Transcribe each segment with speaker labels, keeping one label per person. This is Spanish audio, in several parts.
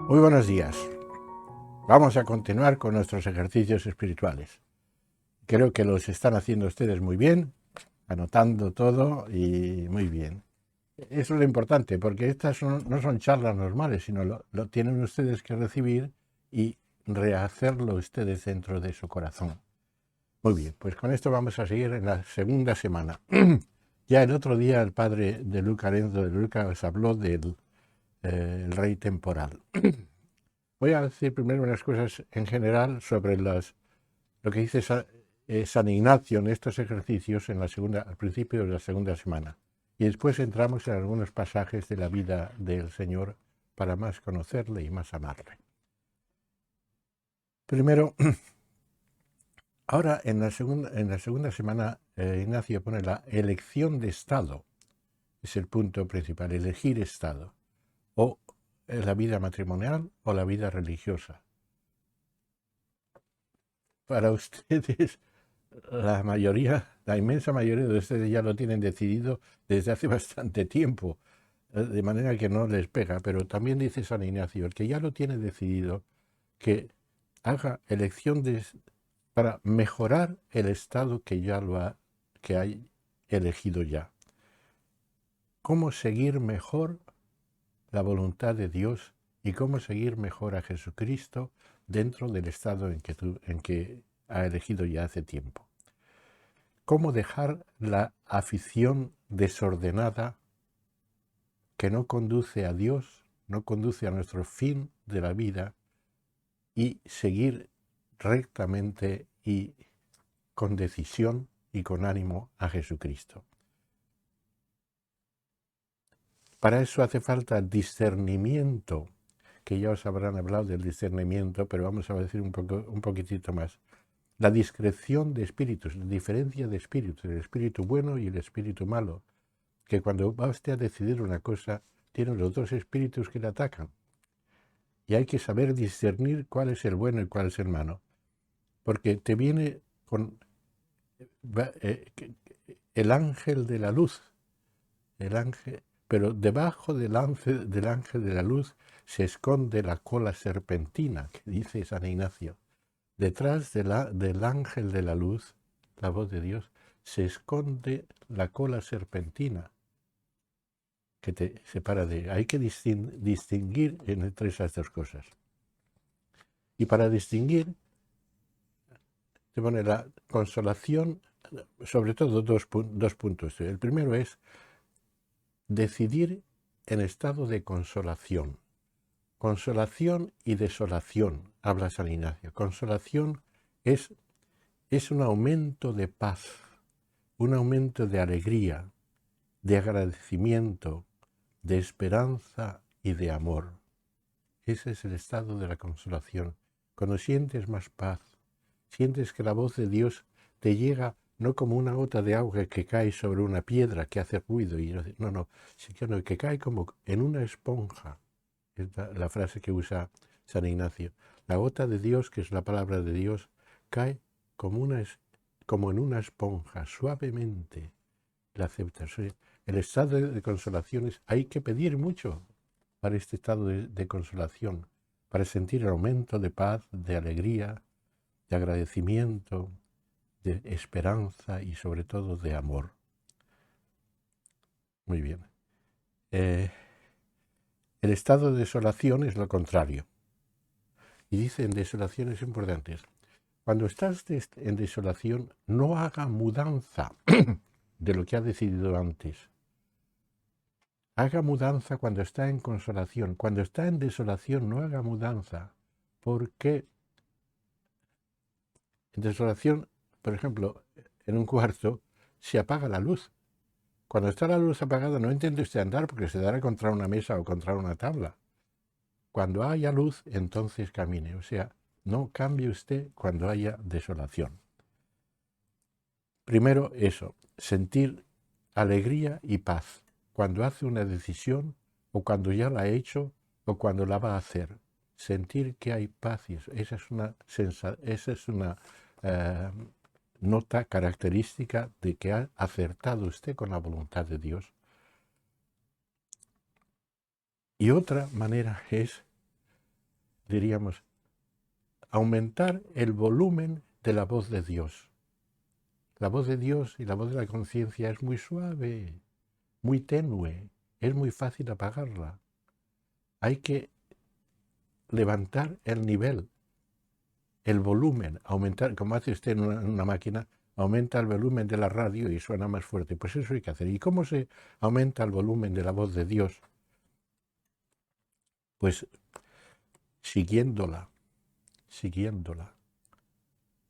Speaker 1: Muy buenos días. Vamos a continuar con nuestros ejercicios espirituales. Creo que los están haciendo ustedes muy bien, anotando todo y muy bien. Eso es lo importante, porque estas no son charlas normales, sino lo tienen ustedes que recibir y rehacerlo ustedes dentro de su corazón. Muy bien, pues con esto vamos a seguir en la segunda semana. Ya el otro día el padre de Luca, Lorenzo de Luca, os habló del el rey temporal. Voy a decir primero unas cosas en general sobre lo que dice San Ignacio en estos ejercicios al principio de la segunda semana. Y después entramos en algunos pasajes de la vida del Señor para más conocerle y más amarle. Primero, ahora en la segunda semana, Ignacio pone la elección de Estado. Es el punto principal, elegir Estado. O la vida matrimonial o la vida religiosa. Para ustedes, la inmensa mayoría de ustedes ya lo tienen decidido desde hace bastante tiempo, de manera que no les pega, pero también dice San Ignacio, el que ya lo tiene decidido, que haga elección para mejorar el estado que hay elegido ya. Cómo seguir mejor la voluntad de Dios y cómo seguir mejor a Jesucristo dentro del estado en que ha elegido ya hace tiempo. Cómo dejar la afición desordenada que no conduce a Dios, no conduce a nuestro fin de la vida, y seguir rectamente y con decisión y con ánimo a Jesucristo. Para eso hace falta discernimiento, que ya os habrán hablado del discernimiento, pero vamos a decir un poquitito más. La discreción de espíritus, la diferencia de espíritus, el espíritu bueno y el espíritu malo, que cuando va usted a decidir una cosa, tiene los dos espíritus que le atacan. Y hay que saber discernir cuál es el bueno y cuál es el malo. Porque te viene con el ángel de la luz, pero debajo del ángel de la luz se esconde la cola serpentina, que dice San Ignacio. Detrás del ángel de la luz, la voz de Dios, se esconde la cola serpentina que te separa de... Hay que distinguir entre esas dos cosas. Y para distinguir, te pone la consolación, sobre todo dos puntos. El primero es decidir en estado de consolación. Consolación y desolación, habla San Ignacio. Consolación es un aumento de paz, un aumento de alegría, de agradecimiento, de esperanza y de amor. Ese es el estado de la consolación. Cuando sientes más paz, sientes que la voz de Dios te llega no como una gota de agua que cae sobre una piedra que hace ruido, sino que cae como en una esponja. Es la frase que usa San Ignacio. La gota de Dios, que es la palabra de Dios, cae como en una esponja, suavemente la aceptas. El estado de consolación hay que pedir mucho para este estado de consolación, para sentir el aumento de paz, de alegría, de agradecimiento, de esperanza y sobre todo de amor. Muy bien. El estado de desolación es lo contrario. Y dice en desolaciones importantes, cuando estás en desolación, no haga mudanza de lo que ha decidido antes. Haga mudanza cuando está en consolación. Cuando está en desolación, no haga mudanza, porque en desolación, por ejemplo, en un cuarto, se apaga la luz. Cuando está la luz apagada, no intente usted andar porque se dará contra una mesa o contra una tabla. Cuando haya luz, entonces camine. O sea, no cambie usted cuando haya desolación. Primero eso, sentir alegría y paz cuando hace una decisión o cuando ya la ha hecho o cuando la va a hacer. Sentir que hay paz y eso. Esa es una nota característica de que ha acertado usted con la voluntad de Dios. Y otra manera es diríamos, aumentar el volumen de la voz de Dios. La voz de Dios y la voz de la conciencia es muy suave, muy tenue, es muy fácil apagarla. Hay que levantar el nivel, el volumen, aumentar, como hace usted en una máquina, aumenta el volumen de la radio y suena más fuerte. Pues eso hay que hacer. ¿Y cómo se aumenta el volumen de la voz de Dios? Pues siguiéndola.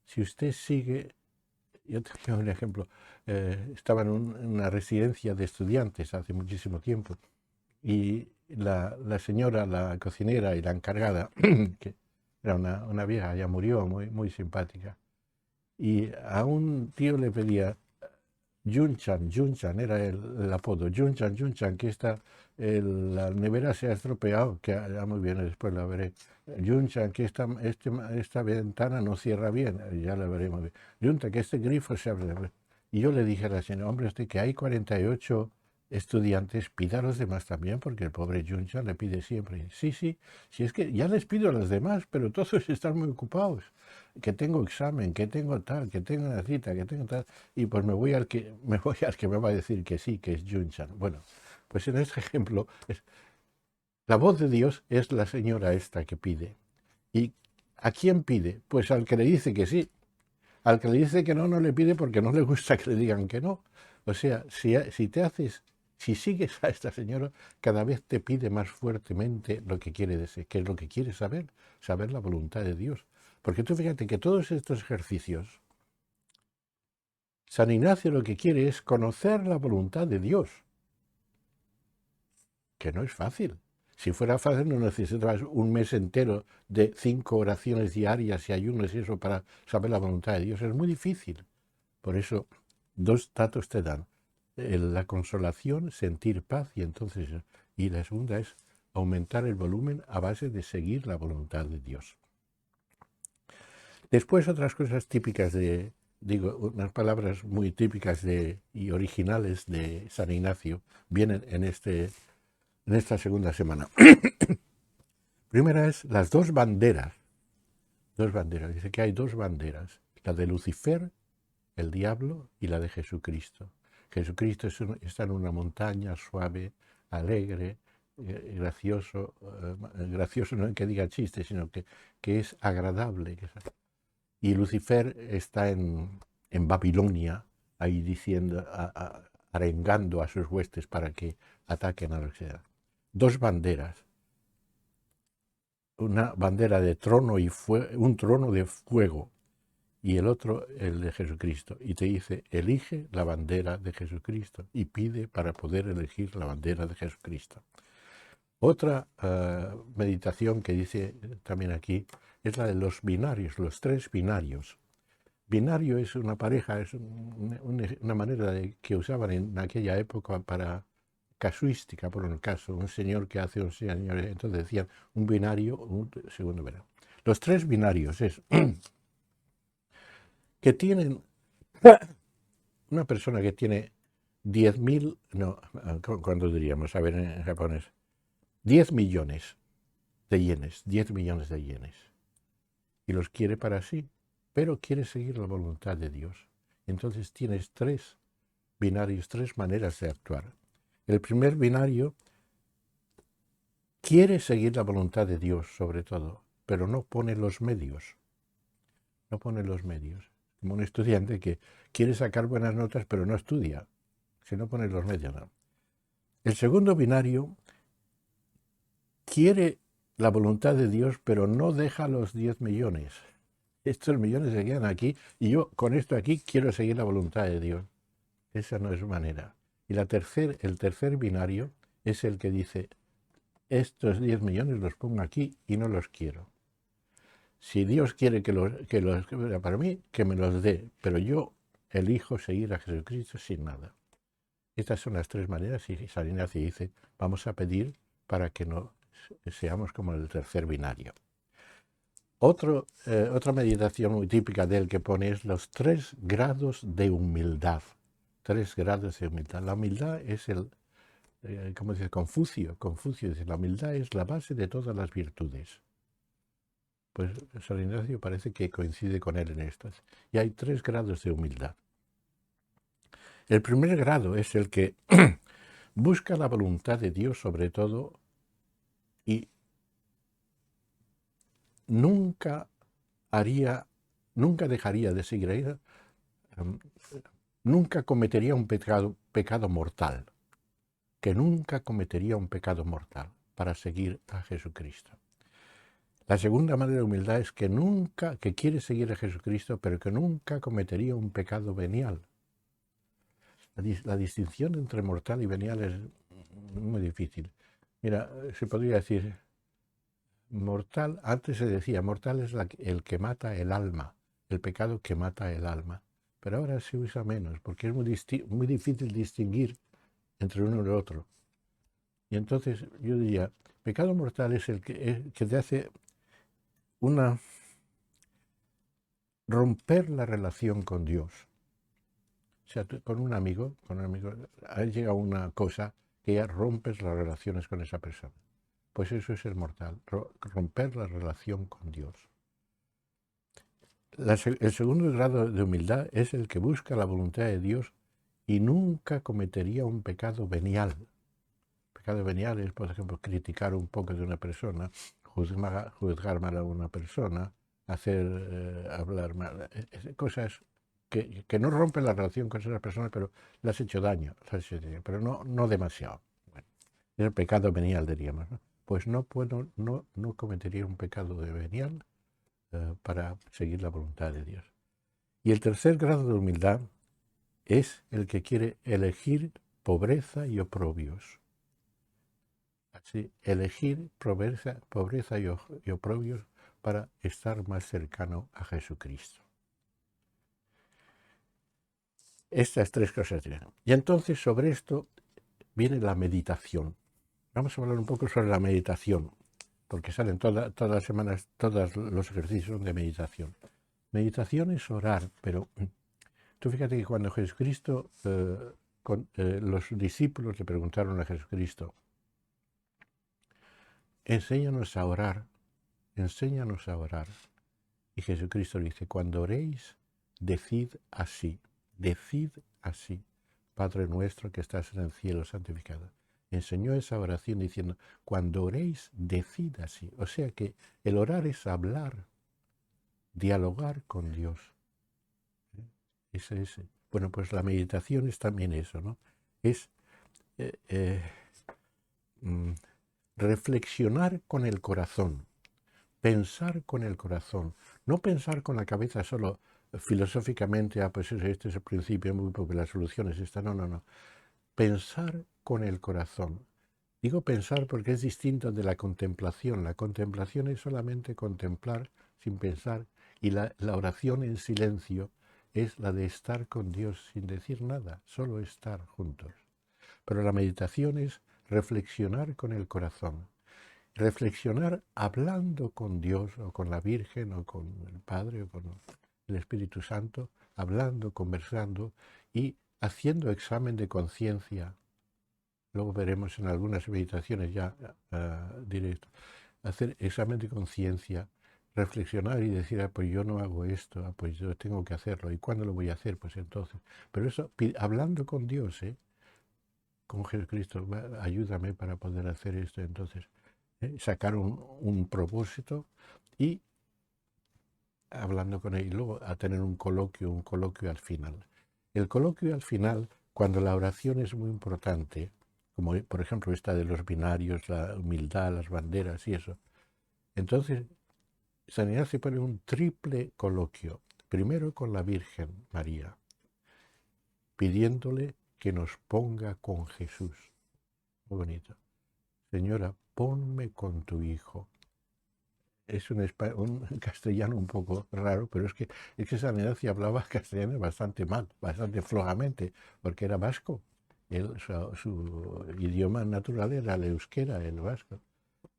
Speaker 1: Si usted sigue, yo tengo un ejemplo, estaba en una residencia de estudiantes hace muchísimo tiempo y la señora, la cocinera y la encargada, que era una vieja, ya murió, muy simpática, y a un tío le pedía, Junchan era el apodo, Junchan, que la nevera se ha estropeado, que ya muy bien, después la veré. Junchan, que esta ventana no cierra bien, ya la veremos bien. Junta, que este grifo se abre. Y yo le dije a la señora, hombre, que hay 48 estudiantes, pida a los demás también, porque el pobre Junchan le pide siempre. Sí, si es que ya les pido a los demás, pero todos están muy ocupados. Que tengo examen, que tengo tal, que tengo una cita, que tengo tal, y pues me voy al que me va a decir que sí, que es Junchan. Bueno, pues en este ejemplo, la voz de Dios es la señora esta que pide. ¿Y a quién pide? Pues al que le dice que sí. Al que le dice que no, no le pide porque no le gusta que le digan que no. O sea, si sigues a esta señora, cada vez te pide más fuertemente lo que quiere decir, que es lo que quiere saber la voluntad de Dios. Porque tú fíjate que todos estos ejercicios, San Ignacio lo que quiere es conocer la voluntad de Dios, que no es fácil. Si fuera fácil no necesitabas un mes entero de 5 oraciones diarias y ayunos y eso para saber la voluntad de Dios. Es muy difícil. Por eso, dos datos te dan. La consolación, sentir paz, y la segunda es aumentar el volumen a base de seguir la voluntad de Dios. Después otras cosas típicas unas palabras muy típicas y originales de San Ignacio vienen en esta segunda semana. Primera es las dos banderas. Dice que hay dos banderas, la de Lucifer, el diablo, y la de Jesucristo. Jesucristo está en una montaña suave, alegre, gracioso no en que diga chiste, sino que es agradable. Y Lucifer está en Babilonia, ahí diciendo, arengando a sus huestes para que ataquen a la sociedad. Dos banderas. Una bandera de trono un trono de fuego, y el otro el de Jesucristo. Y te dice, elige la bandera de Jesucristo y pide para poder elegir la bandera de Jesucristo. Otra meditación que dice también aquí es la de los binarios, los tres binarios. Binario es una pareja, es una manera que usaban en aquella época para casuística, por un caso, un señor que hace un señor, entonces decían un binario, un segundo binario. Los tres binarios es que tienen una persona que tiene 10.000, no, ¿cuánto diríamos? A ver, en japonés, 10 millones de yenes, 10 millones de yenes, y los quiere para sí, pero quiere seguir la voluntad de Dios. Entonces tienes tres binarios, tres maneras de actuar. El primer binario quiere seguir la voluntad de Dios, sobre todo, pero no pone los medios. No pone los medios. Como un estudiante que quiere sacar buenas notas, pero no estudia. Si no pone los medios, no. El segundo binario quiere la voluntad de Dios, pero no deja los 10 millones. Estos millones se quedan aquí y yo con esto aquí quiero seguir la voluntad de Dios. Esa no es manera. Y el tercer binario es el que dice, estos 10 millones los pongo aquí y no los quiero. Si Dios quiere que los para mí, que me los dé, pero yo elijo seguir a Jesucristo sin nada. Estas son las tres maneras y San Ignacio dice, vamos a pedir para que no seamos como el tercer binario. Otra meditación muy típica de él que pone es los 3 grados de humildad. 3 grados de humildad. La humildad es como dice Confucio. Confucio dice, la humildad es la base de todas las virtudes. Pues San Ignacio parece que coincide con él en estas. Y hay 3 grados de humildad. El primer grado es el que busca la voluntad de Dios sobre todo y nunca dejaría de seguir a ella, nunca cometería un pecado mortal, que nunca cometería un pecado mortal para seguir a Jesucristo. La segunda manera de humildad es que quiere seguir a Jesucristo, pero que nunca cometería un pecado venial. La distinción entre mortal y venial es muy difícil. Mira, se podría decir, mortal, antes se decía, mortal es el que mata el alma, el pecado que mata el alma. Pero ahora se usa menos, porque es muy difícil distinguir entre uno y el otro. Y entonces yo diría, pecado mortal es el que te hace romper la relación con Dios. O sea, con un amigo, llega una cosa que ya rompes las relaciones con esa persona. Pues eso es el mortal, romper la relación con Dios. El segundo grado de humildad es el que busca la voluntad de Dios y nunca cometería un pecado venial. Pecado venial es, por ejemplo, criticar un poco de una persona, juzgar mal a una persona, hablar mal, cosas que no rompen la relación con esa persona, pero le has hecho daño, pero no demasiado. Bueno, es el pecado venial, diríamos, ¿no? Pues no cometería un pecado venial para seguir la voluntad de Dios. Y el tercer grado de humildad es el que quiere elegir pobreza y oprobios. Así, elegir pobreza y oprobios para estar más cercano a Jesucristo. Estas 3 cosas. Y entonces sobre esto viene la meditación. Vamos a hablar un poco sobre la meditación, porque salen todas las semanas, todos los ejercicios de meditación. Meditación es orar, pero tú fíjate que cuando Jesucristo, los discípulos le preguntaron a Jesucristo, enséñanos a orar. Y Jesucristo dice, cuando oréis, decid así, Padre nuestro que estás en el cielo, santificado. Enseñó esa oración diciendo, cuando oréis, decid así. O sea que el orar es hablar, dialogar con Dios. Bueno, pues la meditación es también eso, ¿no? Es reflexionar con el corazón, pensar con el corazón, no pensar con la cabeza solo filosóficamente, pues este es el principio, muy poco, la solución es esta. No. Pensar con el corazón. Digo pensar porque es distinto de la contemplación. La contemplación es solamente contemplar sin pensar, y la oración en silencio es la de estar con Dios sin decir nada, solo estar juntos. Pero la meditación es reflexionar con el corazón. Reflexionar hablando con Dios o con la Virgen o con el Padre o con el Espíritu Santo, hablando, conversando y haciendo examen de conciencia. Luego veremos en algunas meditaciones ya directo. Hacer examen de conciencia, reflexionar y decir, pues yo no hago esto, pues yo tengo que hacerlo. ¿Y cuándo lo voy a hacer? Pues entonces. Pero eso, hablando con Dios, con Jesucristo, ayúdame para poder hacer esto. Entonces, sacar un propósito y hablando con él, y luego a tener un coloquio al final. El coloquio al final, cuando la oración es muy importante, como por ejemplo esta de los binarios, la humildad, las banderas y eso, entonces San Ignacio pone un triple coloquio, primero con la Virgen María, pidiéndole que nos ponga con Jesús. Muy bonito. Señora, ponme con tu Hijo. Es un castellano un poco raro, pero es que San Ignacio hablaba castellano bastante mal, bastante flojamente, porque era vasco. Su idioma natural era el euskera, el vasco.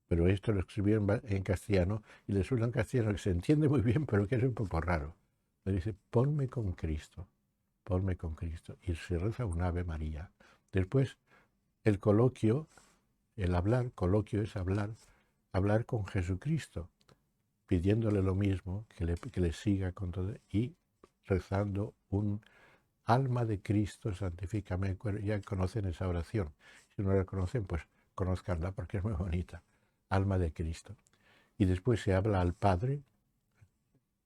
Speaker 1: Pero esto lo escribió en castellano y le suena en castellano que se entiende muy bien, pero que es un poco raro. Le dice, ponme con Cristo. Y se reza un Ave María. Después, el coloquio, coloquio es hablar con Jesucristo. pidiéndole lo mismo, que le siga con todo, y rezando un alma de Cristo, santifícame. Ya conocen esa oración. Si no la conocen, pues conózcanla porque es muy bonita. Alma de Cristo. Y después se habla al Padre,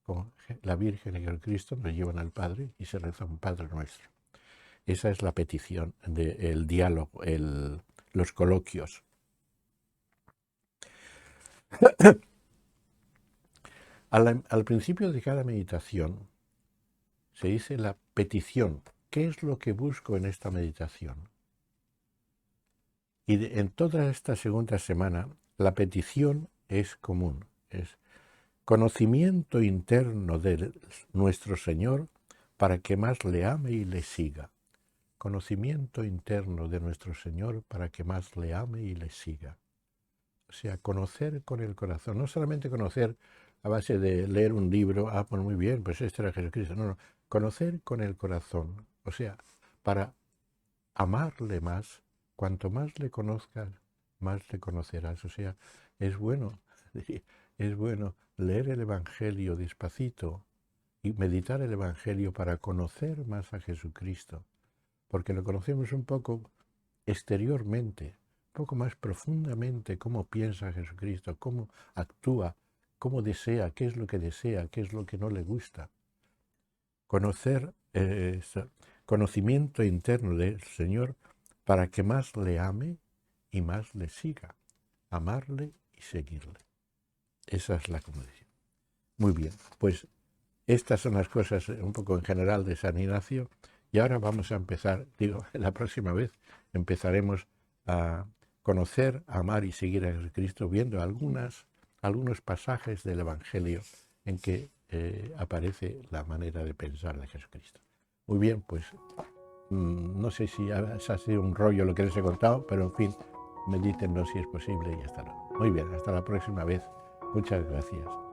Speaker 1: con la Virgen y el Cristo nos llevan al Padre y se reza un Padre Nuestro. Esa es la petición del diálogo, los coloquios. Al principio de cada meditación se dice la petición. ¿Qué es lo que busco en esta meditación? Y en toda esta segunda semana la petición es común, es conocimiento interno de nuestro Señor para que más le ame y le siga. Conocimiento interno de nuestro Señor para que más le ame y le siga. O sea, conocer con el corazón, no solamente conocer a base de leer un libro, pues muy bien, pues este era Jesucristo. No, conocer con el corazón, o sea, para amarle más. Cuanto más le conozcas, más le conocerás. O sea, es bueno leer el Evangelio despacito y meditar el Evangelio para conocer más a Jesucristo, porque lo conocemos un poco exteriormente, un poco más profundamente cómo piensa Jesucristo, cómo actúa, cómo desea, qué es lo que no le gusta. Conocer, conocimiento interno del Señor para que más le ame y más le siga. Amarle y seguirle. Esa es la condición. Muy bien, pues estas son las cosas un poco en general de San Ignacio. Y ahora vamos a empezar, la próxima vez empezaremos a conocer, amar y seguir a Jesucristo viendo algunos pasajes del Evangelio en que aparece la manera de pensar de Jesucristo. Muy bien, pues no sé si ha sido un rollo lo que les he contado, pero en fin, medítenlo si es posible y hasta luego. Muy bien, hasta la próxima vez. Muchas gracias.